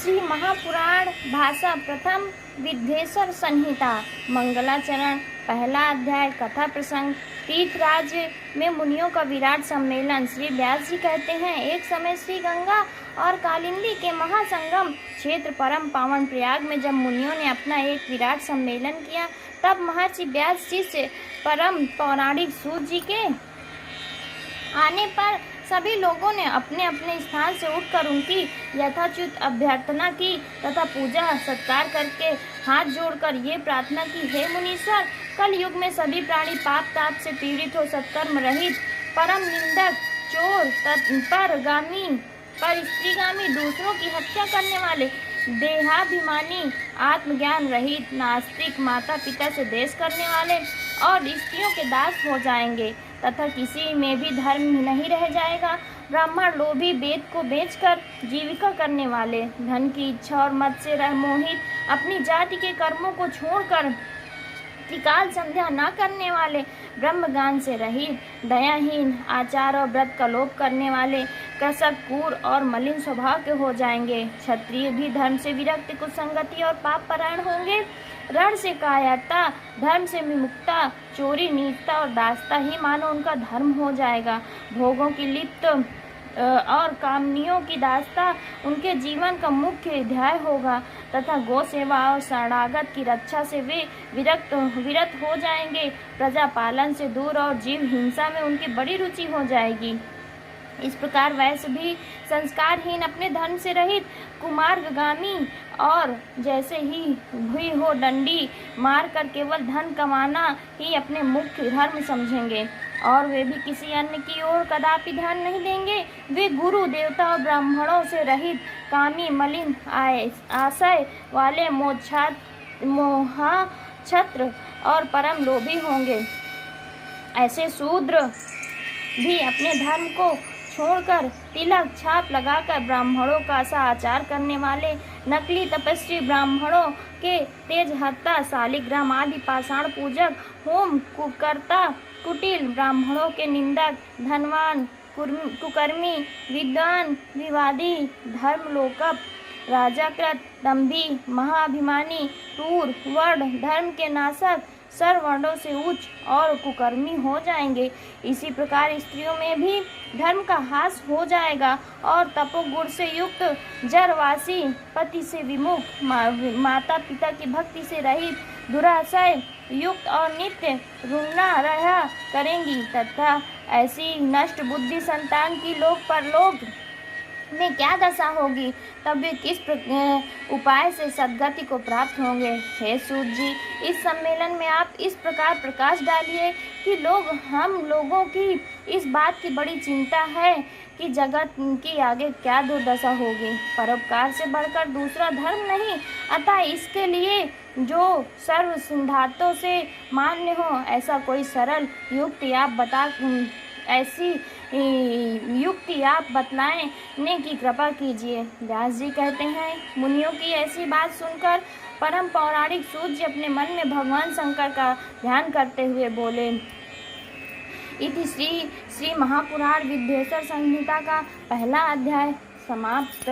श्री महापुराण भाषा प्रथम विद्वेश्वर संहिता मंगलाचरण पहला अध्याय कथा प्रसंग। तीर्थराज में मुनियों का विराट सम्मेलन। श्री व्यास जी कहते हैं, एक समय श्री गंगा और कालिंदी के महासंगम क्षेत्र परम पावन प्रयाग में जब मुनियों ने अपना एक विराट सम्मेलन किया, तब महर्षि व्यास जी से परम पौराणिक सूत जी के आने पर सभी लोगों ने अपने अपने स्थान से उठकर उनकी यथाचित अभ्यर्थना की तथा पूजा सत्कार करके हाथ जोड़कर ये प्रार्थना की, हे मुनीश्वर, कल युग में सभी प्राणी पाप ताप से पीड़ित हो सत्कर्म रहित, परम निंदक, चोर, परगामी, पर स्त्रीगामी, दूसरों की हत्या करने वाले, देहाभिमानी, आत्मज्ञान रहित, नास्तिक, माता पिता से द्वेष करने वाले और स्त्रियों के दास हो जाएंगे तथा किसी में भी धर्म नहीं रह जाएगा। ब्राह्मण, लोभी, वेद को बेचकर जीविका करने वाले, धन की इच्छा और मद से मोहित, अपनी जाति के कर्मों को छोड़कर त्रिकाल संध्या न करने वाले, ब्रह्मज्ञान से रहित, दयाहीन, आचार और व्रत का लोप करने वाले, कृषक, कूर और मलिन स्वभाव के हो जाएंगे। क्षत्रिय भी धर्म से विरक्त, कुसंगति और पाप परायण होंगे। रण से कायरता, धर्म से विमुक्ता, चोरी, नीचता और दासता ही मानो उनका धर्म हो जाएगा। भोगों की लिप्त और कामनियों की दासता उनके जीवन का मुख्य ध्याय होगा तथा गौ सेवा और शरणागत की रक्षा से वे विरत हो जाएंगे। प्रजा पालन से दूर और जीव हिंसा में उनकी बड़ी रुचि हो जाएगी। इस प्रकार वैश्य भी संस्कारहीन, अपने धर्म से रहित, कुमार्गामी और जैसे ही हुई हो डंडी मार कर केवल धन कमाना ही अपने मुख्य धर्म समझेंगे और वे भी किसी अन्य की ओर कदापि ध्यान नहीं देंगे। वे गुरु, देवता और ब्राह्मणों से रहित, कामी, मलिन, आशय वाले, मोहाछत्र और परम लोभी होंगे। ऐसे शूद्र भी अपने धर्म को छोड़कर तिलक छाप लगाकर ब्राह्मणों का सा आचार करने वाले, नकली तपस्वी ब्राह्मणों के तेज हत्ता, शालिग्राम आदि पाषाण पूजक, होम कुकर्ता, कुटिल ब्राह्मणों के निंदक, धनवान, कुकर्मी, विद्वान, विवादी, धर्मलोकप, राजाकृत, दंभी, महाअभिमानी, क्रूर, वर्ण, धर्म के नाशक, सर्ववर्णों से उच्च और कुकर्मी हो जाएंगे। इसी प्रकार स्त्रियों में भी धर्म का ह्रास हो जाएगा और तपोगुण से युक्त, जरवासी, पति से विमुख, माता पिता की भक्ति से रहित, दुराशय युक्त और नित्य रुना रहा करेंगी तथा ऐसी नष्ट बुद्धि संतान की लोक परलोक में क्या दशा होगी, तब वे किस उपाय से सद्गति को प्राप्त होंगे। हे सूत जी, इस सम्मेलन में आप इस प्रकार प्रकाश डालिए कि हम लोगों की इस बात की बड़ी चिंता है कि जगत की आगे क्या दुर्दशा होगी। परोपकार से बढ़कर दूसरा धर्म नहीं, अतः इसके लिए जो सर्व सिद्धांतों से मान्य हो ऐसा कोई सरल युक्ति आप बतलाने की कृपा कीजिए। व्यास जी कहते हैं, मुनियों की ऐसी बात सुनकर परम पौराणिक सूत जी अपने मन में भगवान शंकर का ध्यान करते हुए बोले। इति श्री महापुराण विद्वेश्वर संहिता का पहला अध्याय समाप्त।